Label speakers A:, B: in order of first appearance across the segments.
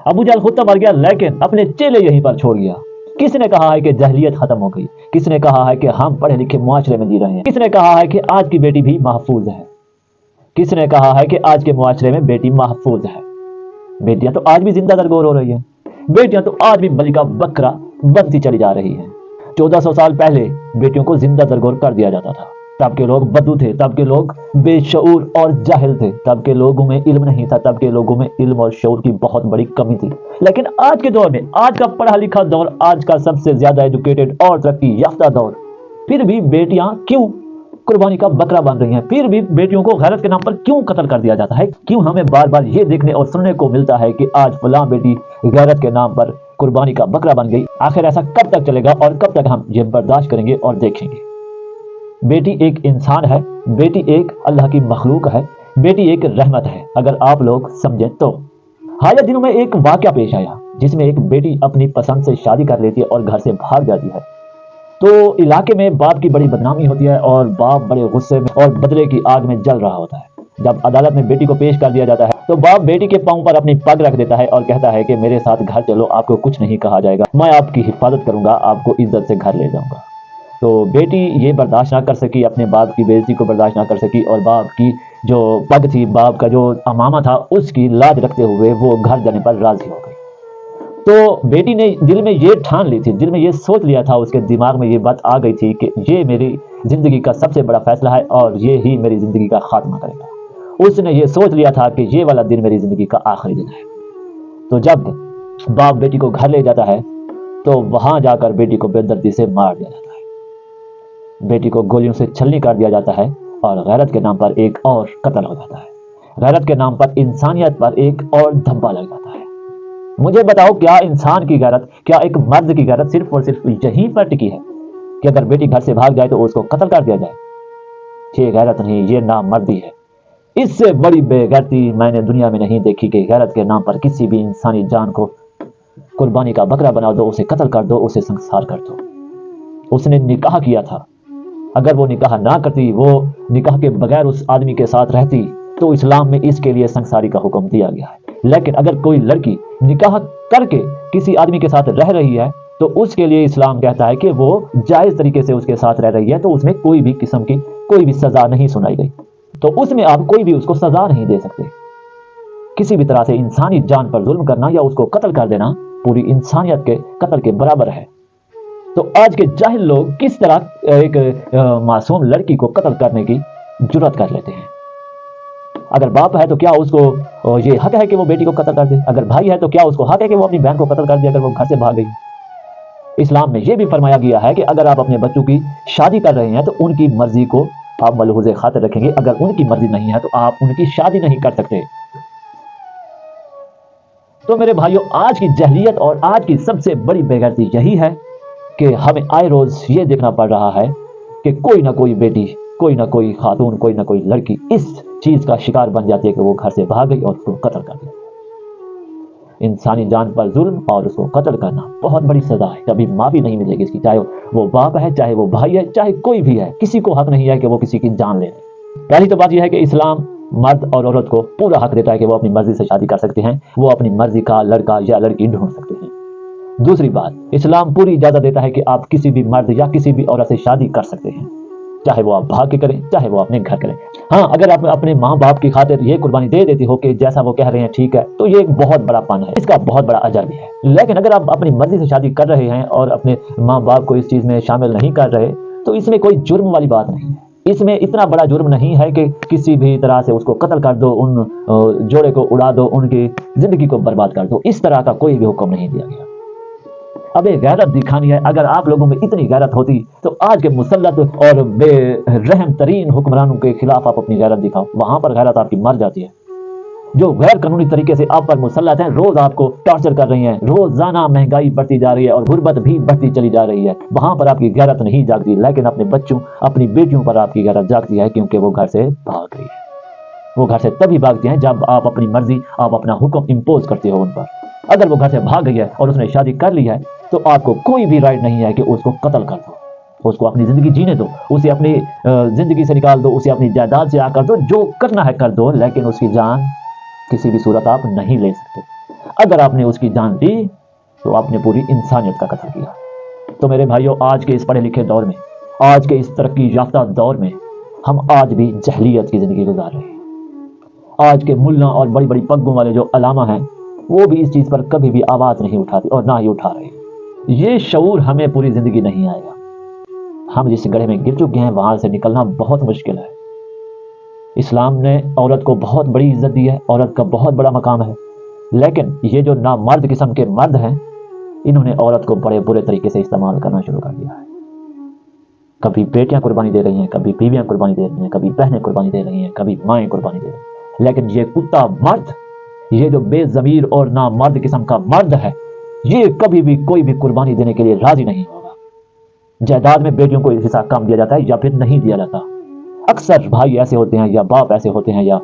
A: ابو جہل خود تو مر گیا لیکن اپنے چیلے یہیں پر چھوڑ گیا۔ کس نے کہا ہے کہ جاہلیت ختم ہو گئی؟ کس نے کہا ہے کہ ہم پڑھے لکھے معاشرے میں جی رہے ہیں؟ کس نے کہا ہے کہ آج کی بیٹی بھی محفوظ ہے؟ کس نے کہا ہے کہ آج کے معاشرے میں بیٹی محفوظ ہے؟ بیٹیاں تو آج بھی زندہ درگور ہو رہی ہیں، بیٹیاں تو آج بھی ملکہ بکرا بنتی چلی جا رہی ہیں۔ 1400 سال پہلے بیٹیوں کو زندہ درگور کر دیا جاتا تھا۔ تب کے لوگ بدو تھے، تب کے لوگ بے شعور اور جاہل تھے، تب کے لوگوں میں علم نہیں تھا، تب کے لوگوں میں علم اور شعور کی بہت بڑی کمی تھی۔ لیکن آج کے دور میں، آج کا پڑھا لکھا دور، آج کا سب سے زیادہ ایجوکیٹڈ اور ترقی یافتہ دور، پھر بھی بیٹیاں کیوں قربانی کا بکرا بن رہی ہیں؟ پھر بھی بیٹیوں کو غیرت کے نام پر کیوں قتل کر دیا جاتا ہے؟ کیوں ہمیں بار بار یہ دیکھنے اور سننے کو ملتا ہے کہ آج فلاں بیٹی غیرت کے نام پر قربانی کا بکرا بن گئی؟ آخر ایسا کب تک چلے گا اور کب تک ہم یہ برداشت کریں گے اور دیکھیں گے؟ بیٹی ایک انسان ہے، بیٹی ایک اللہ کی مخلوق ہے، بیٹی ایک رحمت ہے اگر آپ لوگ سمجھیں تو۔ حالیہ دنوں میں ایک واقعہ پیش آیا جس میں ایک بیٹی اپنی پسند سے شادی کر لیتی ہے اور گھر سے بھاگ جاتی ہے، تو علاقے میں باپ کی بڑی بدنامی ہوتی ہے اور باپ بڑے غصے میں اور بدلے کی آگ میں جل رہا ہوتا ہے۔ جب عدالت میں بیٹی کو پیش کر دیا جاتا ہے تو باپ بیٹی کے پاؤں پر اپنی پگ رکھ دیتا ہے اور کہتا ہے کہ میرے ساتھ گھر چلو، آپ کو کچھ نہیں کہا جائے گا، میں آپ کی حفاظت کروں گا، آپ کو عزت سے گھر لے جاؤں گا۔ تو بیٹی یہ برداشت نہ کر سکی، اپنے باپ کی بے عزتی کو برداشت نہ کر سکی، اور باپ کی جو پگ تھی، باپ کا جو امامہ تھا، اس کی لاج رکھتے ہوئے وہ گھر جانے پر راضی ہو گئی۔ تو بیٹی نے دل میں یہ ٹھان لی تھی، دل میں یہ سوچ لیا تھا، اس کے دماغ میں یہ بات آ گئی تھی کہ یہ میری زندگی کا سب سے بڑا فیصلہ ہے اور یہ ہی میری زندگی کا خاتمہ کرے گا۔ اس نے یہ سوچ لیا تھا کہ یہ والا دن میری زندگی کا آخری دن ہے۔ تو جب باپ بیٹی کو گھر لے جاتا ہے تو وہاں جا کر بیٹی کو بے دردی سے مار دیا جاتا ہے، بیٹی کو گولیوں سے چھلنی کر دیا جاتا ہے، اور غیرت کے نام پر ایک اور قتل ہو جاتا ہے، غیرت کے نام پر انسانیت پر ایک اور دھبا لگ جاتا ہے۔ مجھے بتاؤ، کیا انسان کی غیرت، کیا ایک مرد کی غیرت صرف اور صرف یہیں پر ٹکی ہے کہ اگر بیٹی گھر سے بھاگ جائے تو اس کو قتل کر دیا جائے؟ یہ غیرت نہیں، یہ نامردی ہے۔ اس سے بڑی بے غیرتی میں نے دنیا میں نہیں دیکھی کہ غیرت کے نام پر کسی بھی انسانی جان کو قربانی کا بکرا بنا دو، اسے قتل کر دو، اسے سنسار کر دو۔ اس نے نکاح کیا تھا، اگر وہ نکاح نہ کرتی، وہ نکاح کے بغیر اس آدمی کے ساتھ رہتی، تو اسلام میں اس کے لیے سنساری کا حکم دیا گیا ہے۔ لیکن اگر کوئی لڑکی نکاح کر کے کسی آدمی کے ساتھ رہ رہی ہے تو اس کے لیے اسلام کہتا ہے کہ وہ جائز طریقے سے اس کے ساتھ رہ رہی ہے، تو اس میں کوئی بھی قسم کی کوئی بھی سزا نہیں سنائی گئی، تو اس میں آپ کوئی بھی اس کو سزا نہیں دے سکتے۔ کسی بھی طرح سے انسانی جان پر ظلم کرنا یا اس کو قتل کر دینا پوری انسانیت کے قتل کے برابر ہے۔ تو آج کے جاہل لوگ کس طرح ایک معصوم لڑکی کو قتل کرنے کی جرات کر لیتے ہیں؟ اگر باپ ہے تو کیا اس کو یہ حق ہے کہ وہ بیٹی کو قتل کر دے؟ اگر بھائی ہے تو کیا اس کو حق ہے کہ وہ اپنی بہن کو قتل کر دے اگر وہ گھر سے بھاگ گئی؟ اسلام میں یہ بھی فرمایا گیا ہے کہ اگر آپ اپنے بچوں کی شادی کر رہے ہیں تو ان کی مرضی کو آپ ملحوظ خاطر رکھیں گے، اگر ان کی مرضی نہیں ہے تو آپ ان کی شادی نہیں کر سکتے۔ تو میرے بھائیوں، آج کی جہلیت اور آج کی سب سے بڑی بے غیرتی یہی ہے کہ ہمیں آئے روز یہ دیکھنا پڑ رہا ہے کہ کوئی نہ کوئی بیٹی، کوئی نہ کوئی خاتون، کوئی نہ کوئی لڑکی اس چیز کا شکار بن جاتی ہے کہ وہ گھر سے بھاگ گئی اور اس کو قتل کر دیا۔ انسانی جان پر ظلم اور اس کو قتل کرنا بہت بڑی سزا ہے، کبھی معافی نہیں ملے گی اس کی، چاہے وہ باپ ہے، چاہے وہ بھائی ہے، چاہے کوئی بھی ہے، کسی کو حق نہیں ہے کہ وہ کسی کی جان لے لے۔ پہلی تو بات یہ ہے کہ اسلام مرد اور عورت کو پورا حق دیتا ہے کہ وہ اپنی مرضی سے شادی کر سکتے ہیں، وہ اپنی مرضی کا لڑکا یا لڑکی ڈھونڈ سکتے ہیں۔ دوسری بات، اسلام پوری اجازت دیتا ہے کہ آپ کسی بھی مرد یا کسی بھی عورت سے شادی کر سکتے ہیں، چاہے وہ آپ بھاگ کے کریں، چاہے وہ اپنے گھر کریں۔ ہاں، اگر آپ اپنے ماں باپ کی خاطر یہ قربانی دے دیتی ہو کہ جیسا وہ کہہ رہے ہیں ٹھیک ہے، تو یہ ایک بہت بڑا پن ہے، اس کا بہت بڑا اجر بھی ہے۔ لیکن اگر آپ اپنی مرضی سے شادی کر رہے ہیں اور اپنے ماں باپ کو اس چیز میں شامل نہیں کر رہے، تو اس میں کوئی جرم والی بات نہیں ہے، اس میں اتنا بڑا جرم نہیں ہے کہ کسی بھی طرح سے اس کو قتل کر دو، ان جوڑے کو اڑا دو، ان کی زندگی کو برباد کر دو، اس طرح کا کوئی بھی حکم نہیں دیا گیا۔ اب ایک غیرت دکھانی ہے، اگر آپ لوگوں میں اتنی غیرت ہوتی تو آج کے مسلط اور بے رحم ترین حکمرانوں کے خلاف آپ اپنی غیرت دکھاؤ، وہاں پر غیرت آپ کی مر جاتی ہے۔ جو غیر قانونی طریقے سے آپ پر مسلط ہیں، روز آپ کو ٹارچر کر رہی ہیں، روزانہ مہنگائی بڑھتی جا رہی ہے اور غربت بھی بڑھتی چلی جا رہی ہے، وہاں پر آپ کی غیرت نہیں جاگتی، لیکن اپنے بچوں، اپنی بیٹیوں پر آپ کی غیرت جاگتی ہے، کیونکہ وہ گھر سے بھاگ رہی ہے۔ وہ گھر سے تبھی بھاگتی ہیں جب آپ اپنی مرضی، آپ اپنا حکم امپوز کرتے ہو ان پر۔ اگر وہ گھر سے بھاگ گئی ہے اور اس نے شادی کر لی ہے تو آپ کو کوئی بھی رائٹ نہیں ہے کہ اس کو قتل کر دو، اس کو اپنی زندگی جینے دو، اسے اپنی زندگی سے نکال دو، اسے اپنی جائیداد سے آ کر دو، جو کرنا ہے کر دو، لیکن اس کی جان کسی بھی صورت آپ نہیں لے سکتے۔ اگر آپ نے اس کی جان لی تو آپ نے پوری انسانیت کا قتل کیا۔ تو میرے بھائیوں، آج کے اس پڑھے لکھے دور میں، آج کے اس ترقی یافتہ دور میں ہم آج بھی جہلیت کی زندگی گزار رہے ہیں۔ آج کے ملا اور بڑی بڑی پگوں والے جو علامہ ہیں وہ بھی اس چیز پر کبھی بھی آواز نہیں اٹھاتے اور نہ ہی اٹھا رہے ہیں۔ یہ شعور ہمیں پوری زندگی نہیں آئے گا۔ ہم جس گڑھے میں گر چکے ہیں وہاں سے نکلنا بہت مشکل ہے۔ اسلام نے عورت کو بہت بڑی عزت دی ہے، عورت کا بہت بڑا مقام ہے، لیکن یہ جو نامرد قسم کے مرد ہیں انہوں نے عورت کو بڑے برے طریقے سے استعمال کرنا شروع کر دیا ہے۔ کبھی بیٹیاں قربانی دے رہی ہیں، کبھی بیویاں قربانی دے رہی ہیں، کبھی بہنیں قربانی دے رہی ہیں، کبھی مائیں قربانی دے رہی ہیں، لیکن یہ کتا مرد، یہ جو بے ضمیر اور نامرد قسم کا مرد ہے، یہ کبھی بھی کوئی بھی قربانی دینے کے لیے راضی نہیں ہوگا۔ جائیداد میں بیٹیوں کو حصہ کم دیا جاتا ہے یا پھر نہیں دیا جاتا۔ اکثر بھائی ایسے ہوتے ہیں یا باپ ایسے ہوتے ہیں یا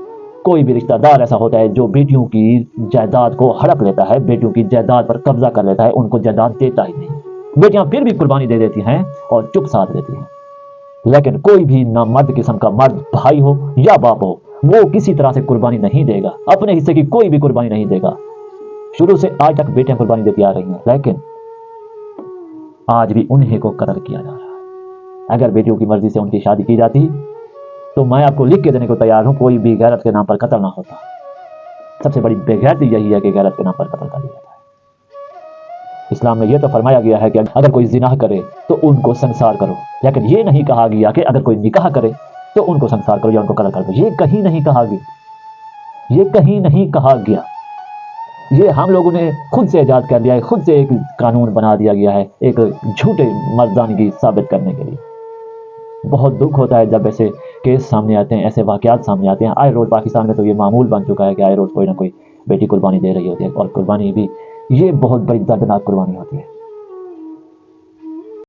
A: کوئی بھی رشتہ دار ایسا ہوتا ہے جو بیٹیوں کی جائیداد کو ہڑپ لیتا ہے، بیٹیوں کی جائیداد پر قبضہ کر لیتا ہے، ان کو جائیداد دیتا ہی نہیں۔ بیٹیاں پھر بھی قربانی دے دیتی ہیں اور چپ ساتھ دیتی ہیں، لیکن کوئی بھی نامرد قسم کا مرد، بھائی ہو یا باپ ہو، وہ کسی طرح سے قربانی نہیں دے گا، اپنے حصے کی کوئی بھی قربانی نہیں دے گا۔ شروع سے آج تک بیٹیاں قربانی دیتی آ رہی ہیں، لیکن آج بھی انہیں کو قتل کیا جا رہا ہے۔ اگر بیٹیوں کی مرضی سے ان کی شادی کی جاتی تو میں آپ کو لکھ کے دینے کو تیار ہوں، کوئی بھی غیرت کے نام پر قتل نہ ہوتا۔ سب سے بڑی بے غیرتی یہی ہے کہ غیرت کے نام پر قتل کر دیا جاتا ہے۔ اسلام میں یہ تو فرمایا گیا ہے کہ اگر کوئی زنا کرے تو ان کو سنسار کرو، لیکن یہ نہیں کہا گیا کہ اگر کوئی نکاح کرے تو ان کو سنسار کرو یا ان کو قتل کر دو۔ یہ کہیں نہیں کہا گیا، یہ کہیں نہیں کہا گیا۔ یہ ہم لوگوں نے خود سے ایجاد کر لیا ہے، خود سے ایک قانون بنا دیا گیا ہے ایک جھوٹے مردانگی ثابت کرنے کے لیے۔ بہت دکھ ہوتا ہے جب ایسے کیس سامنے آتے ہیں، ایسے واقعات سامنے آتے ہیں۔ آئے روز پاکستان میں تو یہ معمول بن چکا ہے کہ آئے روز کوئی نہ کوئی بیٹی قربانی دے رہی ہوتی ہے، اور قربانی بھی یہ بہت بڑی دردناک قربانی ہوتی ہے۔